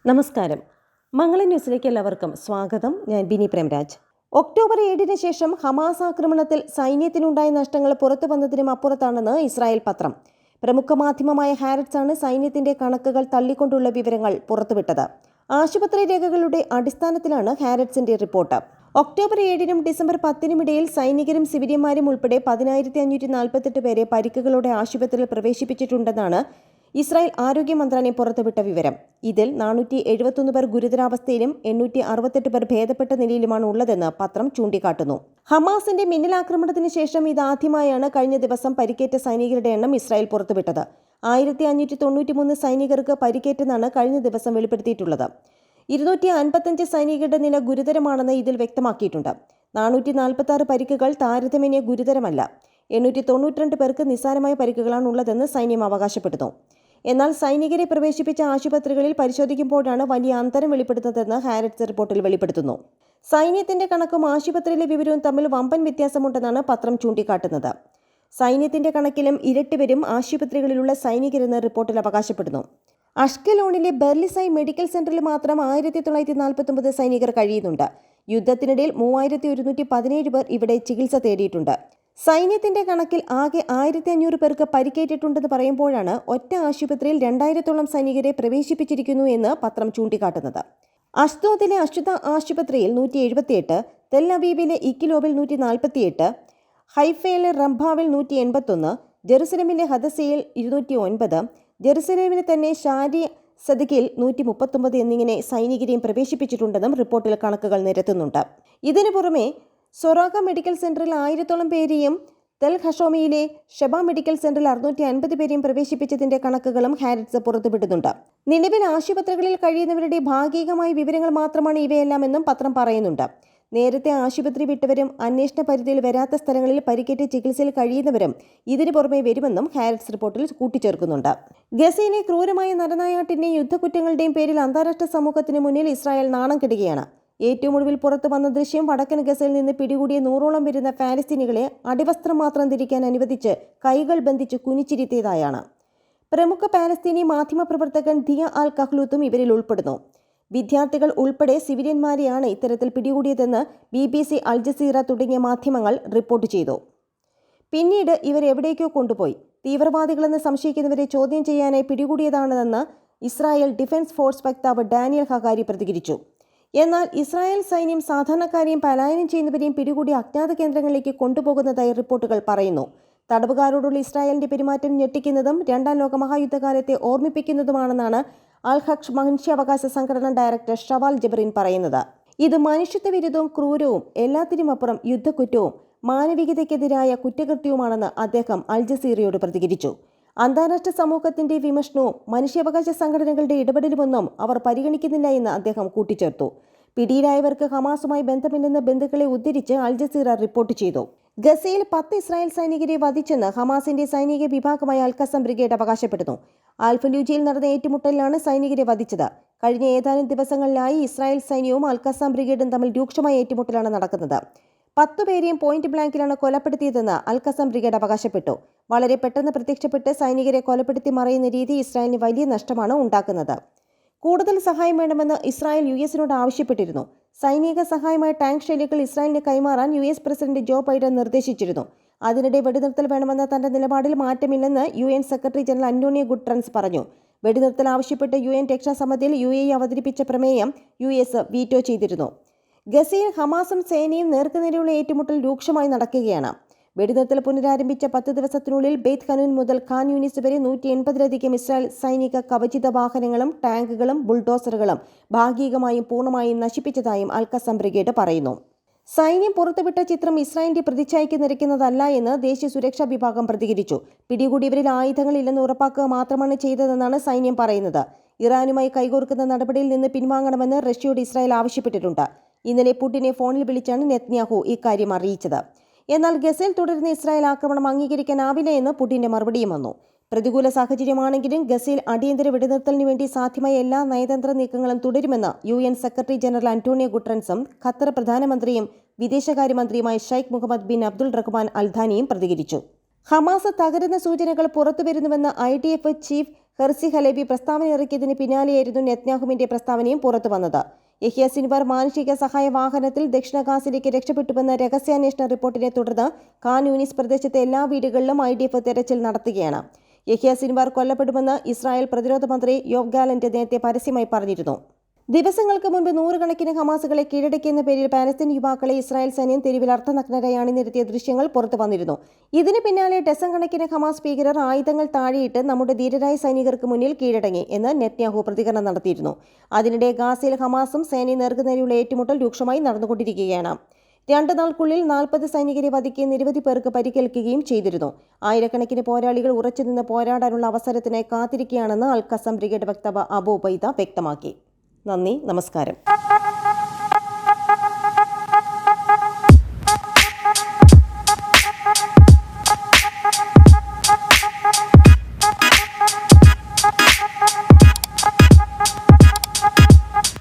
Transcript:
നമസ്കാരം. മംഗളം ന്യൂസിലേക്ക് എല്ലാവർക്കും സ്വാഗതം. ഞാൻ ബിനി പ്രേംരാജ്. ഒക്ടോബർ 7-ന് ശേഷം ഹമാസ് ആക്രമണത്തിൽ സൈന്യത്തിനുണ്ടായ നഷ്ടങ്ങൾ പുറത്തു വന്നതിനും അപ്പുറത്താണെന്ന് ഇസ്രായേൽ പത്രം. പ്രമുഖ മാധ്യമമായ ഹാരറ്റ്സ് ആണ് സൈന്യത്തിന്റെ കണക്കുകൾ തള്ളിക്കൊണ്ടുള്ള വിവരങ്ങൾ പുറത്തുവിട്ടത്. ആശുപത്രി രേഖകളുടെ അടിസ്ഥാനത്തിലാണ് ഹാരറ്റ്സിന്റെ റിപ്പോർട്ട്. ഒക്ടോബർ 7-നും ഡിസംബർ 10-നും ഇടയിൽ സൈനികരും സിവിലിയന്മാരും ഉൾപ്പെടെ 10,548 പേരെ പരിക്കുകളോടെ ആശുപത്രിയിൽ പ്രവേശിപ്പിച്ചിട്ടുണ്ടെന്നാണ് ഇസ്രായേൽ ആരോഗ്യ മന്ത്രാലയം പുറത്തുവിട്ട വിവരം. ഇതിൽ 471 പേർ ഗുരുതരാവസ്ഥയിലും 868 പേർ ഭേദപ്പെട്ട നിലയിലുമാണ് ഉള്ളതെന്ന് പത്രം ചൂണ്ടിക്കാട്ടുന്നു. ഹമാസിന്റെ മിന്നലാക്രമണത്തിന് ശേഷം ഇതാദ്യമായാണ് കഴിഞ്ഞ ദിവസം പരിക്കേറ്റ സൈനികരുടെ എണ്ണം ഇസ്രായേൽ പുറത്തുവിട്ടത്. 1593 സൈനികർക്ക് പരിക്കേറ്റെന്നാണ് കഴിഞ്ഞ ദിവസം വെളിപ്പെടുത്തിയിട്ടുള്ളത്. 255 സൈനികരുടെ നില ഗുരുതരമാണെന്ന് ഇതിൽ വ്യക്തമാക്കിയിട്ടുണ്ട്. 446 പരിക്കുകൾ താരതമ്യേന ഗുരുതരമല്ല. 892 പേർക്ക് നിസ്സാരമായ പരിക്കുകളാണ് ഉള്ളതെന്ന് സൈന്യം അവകാശപ്പെടുന്നു. എന്നാൽ സൈനികരെ പ്രവേശിപ്പിച്ച ആശുപത്രികളിൽ പരിശോധിക്കുമ്പോഴാണ് വലിയ അന്തരം വെളിപ്പെടുത്തുന്നതെന്ന് ഹാരറ്റ്സ് റിപ്പോർട്ടിൽ വെളിപ്പെടുത്തുന്നു. സൈന്യത്തിന്റെ കണക്കും ആശുപത്രിയിലെ വിവരവും തമ്മിൽ വമ്പൻ വ്യത്യാസമുണ്ടെന്നാണ് പത്രം ചൂണ്ടിക്കാട്ടുന്നത്. സൈന്യത്തിന്റെ കണക്കിലും ഇരട്ടി വരും ആശുപത്രികളിലുള്ള സൈനികരെന്ന് റിപ്പോർട്ടിൽ അവകാശപ്പെടുന്നു. അഷ്കലോണിലെ ബെർലിസൈ മെഡിക്കൽ സെന്ററിൽ മാത്രം 1949 സൈനികർ കഴിയുന്നുണ്ട്. യുദ്ധത്തിനിടയിൽ 3117 പേർ ഇവിടെ ചികിത്സ തേടിയിട്ടുണ്ട്. സൈന്യത്തിന്റെ കണക്കിൽ ആകെ 1500 പേർക്ക് പരിക്കേറ്റിട്ടുണ്ടെന്ന് പറയുമ്പോഴാണ് ഒറ്റ ആശുപത്രിയിൽ 2000-ഓളം സൈനികരെ പ്രവേശിപ്പിച്ചിരിക്കുന്നു എന്ന് പത്രം ചൂണ്ടിക്കാട്ടുന്നത്. അഷ്ദോദിലെ അശുദ്ധ ആശുപത്രിയിൽ 178, തെൽ അവീവിലെ ഇക്കിലോവിൽ 148, ഹൈഫയിലെ റംഭാവിൽ 181, ജെറുസലേമിലെ ഹദസയിൽ 209, ജെറുസലേമിലെ തന്നെ ഷാരി സദക്കിൽ 139 എന്നിങ്ങനെ സൈനികരെയും പ്രവേശിപ്പിച്ചിട്ടുണ്ടെന്നും റിപ്പോർട്ടിൽ കണക്കുകൾ നിരത്തുന്നുണ്ട്. ഇതിനു പുറമെ സൊറാഖ മെഡിക്കൽ സെന്ററിൽ 1000-ഓളം പേരെയും തെൽ ഹഷോമിയിലെ ഷെബ മെഡിക്കൽ സെന്ററിൽ 650 പേരെയും പ്രവേശിപ്പിച്ചതിന്റെ കണക്കുകളും ഹാരറ്റ്സ് പുറത്തുവിടുന്നുണ്ട്. നിലവിൽ ആശുപത്രികളിൽ കഴിയുന്നവരുടെ ഭാഗികമായ വിവരങ്ങൾ മാത്രമാണ് ഇവയെല്ലാമെന്നും പത്രം പറയുന്നുണ്ട്. നേരത്തെ ആശുപത്രി വിട്ടവരും അന്വേഷണ പരിധിയിൽ വരാത്ത സ്ഥലങ്ങളിൽ പരിക്കേറ്റ് ചികിത്സയിൽ കഴിയുന്നവരും ഇതിനു പുറമെ വരുമെന്നും ഹാരറ്റ്സ് റിപ്പോർട്ടിൽ കൂട്ടിച്ചേർക്കുന്നുണ്ട്. ഗസയിലെ ക്രൂരമായ നരനായാട്ടിന്റെയും യുദ്ധക്കുറ്റങ്ങളുടെയും പേരിൽ അന്താരാഷ്ട്ര സമൂഹത്തിന് മുന്നിൽ ഇസ്രായേൽ നാണം കെടുകയാണ്. ഏറ്റവും ഒടുവിൽ പുറത്തു വന്ന ദൃശ്യം വടക്കൻ ഗസയിൽ നിന്ന് പിടികൂടിയ 100-ഓളം വരുന്ന ഫലസ്തീനികളെ അടിവസ്ത്രം മാത്രം ധരിക്കാൻ അനുവദിച്ച് കൈകൾ ബന്ധിച്ച് കുനിച്ചിരുത്തിയതായാണ്. പ്രമുഖ പാലസ്തീനി മാധ്യമപ്രവർത്തകൻ ദിയ അൽ കഹ്ലൂത്തും ഇവരിൽ ഉൾപ്പെടുന്നു. വിദ്യാർത്ഥികൾ ഉൾപ്പെടെ സിവിലിയന്മാരെയാണ് ഇത്തരത്തിൽ പിടികൂടിയതെന്ന് BBC, അൽ ജസീറ തുടങ്ങിയ മാധ്യമങ്ങൾ റിപ്പോർട്ട് ചെയ്തു. പിന്നീട് ഇവരെവിടേക്കോ കൊണ്ടുപോയി. തീവ്രവാദികളെന്ന് സംശയിക്കുന്നവരെ ചോദ്യം ചെയ്യാനായി പിടികൂടിയതാണെന്ന് ഇസ്രായേൽ ഡിഫൻസ് ഫോഴ്സ് വക്താവ് ഡാനിയൽ ഹഗാരി പ്രതികരിച്ചു. എന്നാൽ ഇസ്രായേൽ സൈന്യം സാധാരണക്കാരെയും പലായനം ചെയ്യുന്നവരെയും പിടികൂടി അജ്ഞാത കേന്ദ്രങ്ങളിലേക്ക് കൊണ്ടുപോകുന്നതായി റിപ്പോർട്ടുകൾ പറയുന്നു. തടവുകാരോടുള്ള ഇസ്രായേലിന്റെ പെരുമാറ്റം ഞെട്ടിക്കുന്നതും 2ാം ലോകമഹായുദ്ധകാലത്തെ ഓർമ്മിപ്പിക്കുന്നതുമാണെന്നാണ് അൽ ഹഖ് മനുഷ്യാവകാശ സംഘടന ഡയറക്ടർ ഷവാൽ ജബറിൻ പറയുന്നത്. ഇത് മനുഷ്യത്വ വിരുദ്ധവും ക്രൂരവും എല്ലാത്തിനുമപ്പുറം യുദ്ധക്കുറ്റവും മാനവികതയ്ക്കെതിരായ കുറ്റകൃത്യവുമാണെന്ന് അദ്ദേഹം അൽ ജസീറയോട് പ്രതികരിച്ചു. അന്താരാഷ്ട്ര സമൂഹത്തിന്റെ വിമർശനവും മനുഷ്യാവകാശ സംഘടനകളുടെ ഇടപെടലുമൊന്നും അവർ പരിഗണിക്കുന്നില്ല എന്ന് അദ്ദേഹം കൂട്ടിച്ചേർത്തു. പിടിയിലായവർക്ക് ഹമാസുമായി ബന്ധമില്ലെന്ന് ബന്ധുക്കളെ ഉദ്ധരിച്ച് അൽ ജസീറ റിപ്പോർട്ട് ചെയ്തു. ഗസയിൽ 10 ഇസ്രായേൽ സൈനികരെ വധിച്ചെന്ന് ഹമാസിന്റെ സൈനിക വിഭാഗമായ അൽ ഖസം ബ്രിഗേഡ് അവകാശപ്പെടുന്നു. ആൽഫലൂജയിൽ നടന്ന ഏറ്റുമുട്ടലിലാണ് സൈനികരെ വധിച്ചത്. കഴിഞ്ഞ ഏതാനും ദിവസങ്ങളിലായി ഇസ്രായേൽ സൈന്യവും അൽ ഖസം ബ്രിഗേഡും തമ്മിൽ രൂക്ഷമായ ഏറ്റുമുട്ടലാണ് നടക്കുന്നത്. 10 പേരെയും പോയിന്റ് ബ്ലാങ്കിലാണ് കൊലപ്പെടുത്തിയതെന്ന് അൽ ഖസം ബ്രിഗേഡ് അവകാശപ്പെട്ടു. വളരെ പെട്ടെന്ന് പ്രത്യക്ഷപ്പെട്ട് സൈനികരെ കൊലപ്പെടുത്തി മറയുന്ന രീതി ഇസ്രായേലിന് വലിയ നഷ്ടമാണ് ഉണ്ടാക്കുന്നത്. കൂടുതൽ സഹായം വേണമെന്ന് ഇസ്രായേൽ US-നോട് ആവശ്യപ്പെട്ടിരുന്നു. സൈനിക സഹായമായ ടാങ്ക് ഷെല്ലുകൾ ഇസ്രായേലിന് കൈമാറാൻ US പ്രസിഡന്റ് ജോ ബൈഡൻ നിർദ്ദേശിച്ചിരുന്നു. അതിനിടെ വെടിനിർത്തൽ വേണമെന്ന തന്റെ നിലപാടിൽ മാറ്റമില്ലെന്ന് UN സെക്രട്ടറി ജനറൽ അന്റോണിയോ ഗുട്ടറൻസ് പറഞ്ഞു. വെടിനിർത്തൽ ആവശ്യപ്പെട്ട് UN രക്ഷാസമിതിയിൽ UAE അവതരിപ്പിച്ച പ്രമേയം US വീറ്റോ ചെയ്തിരുന്നു. ഗസയിൽ ഹമാസും സേനയും നേർക്കുനേരെയുള്ള ഏറ്റുമുട്ടൽ രൂക്ഷമായി നടക്കുകയാണ്. വെടിനിർത്തൽ പുനരാരംഭിച്ച 10 ദിവസത്തിനുള്ളിൽ ബെയ്ത്ത് ഹനൂൻ മുതൽ ഖാൻ യൂനിസ് വരെ 180-ലധികം ഇസ്രായേൽ സൈനിക കവചിത വാഹനങ്ങളും ടാങ്കുകളും ബുൾഡോസറുകളും ഭാഗികമായും പൂർണ്ണമായും നശിപ്പിച്ചതായും അൽ ഖസം ബ്രിഗേഡ് പറയുന്നു. സൈന്യം പുറത്തുവിട്ട ചിത്രം ഇസ്രായേലിന്റെ പ്രതിച്ഛായയ്ക്ക് നിരക്കുന്നതല്ല എന്ന് ദേശീയ സുരക്ഷാ വിഭാഗം പ്രതികരിച്ചു. പിടികൂടിയവരിൽ ആയുധങ്ങളില്ലെന്ന് ഉറപ്പാക്കുക മാത്രമാണ് ചെയ്തതെന്നാണ് സൈന്യം പറയുന്നത്. ഇറാനുമായി കൈകോർക്കുന്ന നടപടിയിൽ നിന്ന് പിൻവാങ്ങണമെന്ന് റഷ്യയോട് ഇസ്രായേൽ ആവശ്യപ്പെട്ടിട്ടുണ്ട്. ഇന്നലെ പുടിനെ ഫോണിൽ വിളിച്ചാണ് നെതന്യാഹു ഇക്കാര്യം അറിയിച്ചത്. എന്നാൽ ഗസയിൽ തുടരുന്ന ഇസ്രായേൽ ആക്രമണം അംഗീകരിക്കാനാവില്ല എന്ന് പുടിന്റെ മറുപടിയും വന്നു. പ്രതികൂല സാഹചര്യമാണെങ്കിലും ഗസയിൽ അടിയന്തര വെടിനിർത്തലിന് വേണ്ടി സാധ്യമായ എല്ലാ നയതന്ത്ര നീക്കങ്ങളും തുടരുമെന്ന് UN സെക്രട്ടറി ജനറൽ അന്റോണിയോ ഗുട്ടറൻസും ഖത്തർ പ്രധാനമന്ത്രിയും വിദേശകാര്യമന്ത്രിയുമായ Sheikh Mohammed bin Abdul Rahman Al ഥാനിയും പ്രതികരിച്ചു. ഹമാസ് തകരുന്ന സൂചനകൾ പുറത്തുവരുന്നുവെന്ന് IDF ചീഫ് ഹെർസി ഹലേബി പ്രസ്താവന ഇറക്കിയതിന് പിന്നാലെയായിരുന്നു നെത്ന്യാഹുവിന്റെ പ്രസ്താവനയും പുറത്തുവന്നത്. യഹ്യ സിൻവാർ മാനുഷിക സഹായ വാഹനത്തിൽ ദക്ഷിണ ഗാസയിലേക്ക് രക്ഷപ്പെട്ടുവെന്ന രഹസ്യാന്വേഷണ റിപ്പോർട്ടിനെ തുടർന്ന് ഖാൻ യൂനിസ് പ്രദേശത്തെ എല്ലാ വീടുകളിലും IDF തെരച്ചിൽ നടത്തുകയാണ്. യഹ്യ സിൻവാർ കൊല്ലപ്പെടുമെന്ന് ഇസ്രായേൽ പ്രതിരോധ മന്ത്രി യോവ് ഗാലന്റ് നേരത്തെ പരസ്യമായി പറഞ്ഞിരുന്നു. ദിവസങ്ങൾക്ക് മുൻപ് നൂറുകണക്കിന് ഹമാസുകളെ കീഴടക്കിയെന്ന പേരിൽ പാലസ്തീൻ യുവാക്കളെ ഇസ്രായേൽ സൈന്യം തെരുവിൽ അർത്ഥനഗ്നരായി അണിനിരത്തിയ ദൃശ്യങ്ങൾ പുറത്തു വന്നിരുന്നു. ഇതിന് പിന്നാലെ ഡസൻ കണക്കിന് ഹമാസ് ഭീകരർ ആയുധങ്ങൾ താഴെയിട്ട് നമ്മുടെ ധീരരായ സൈനികർക്ക് മുന്നിൽ കീഴടങ്ങി എന്ന് നെത്ന്യാഹു പ്രതികരണം നടത്തിയിരുന്നു. അതിനിടെ ഗാസയിൽ ഹമാസും സേനയും നേർക്കുനേരെയുള്ള ഏറ്റുമുട്ടൽ രൂക്ഷമായി നടന്നുകൊണ്ടിരിക്കുകയാണ്. 2 നാൾക്കുള്ളിൽ 40 സൈനികരെ വധിക്കുകയും നിരവധി പേർക്ക് പരിക്കേൽക്കുകയും ചെയ്തിരുന്നു. ആയിരക്കണക്കിന് പോരാളികൾ ഉറച്ചുനിന്ന് പോരാടാനുള്ള അവസരത്തിനായി കാത്തിരിക്കുകയാണെന്ന് അൽ ഖസം ബ്രിഗേഡ് വക്താവ് അബു ഉബൈദ വ്യക്തമാക്കി. നന്ദി, നമസ്കാരം.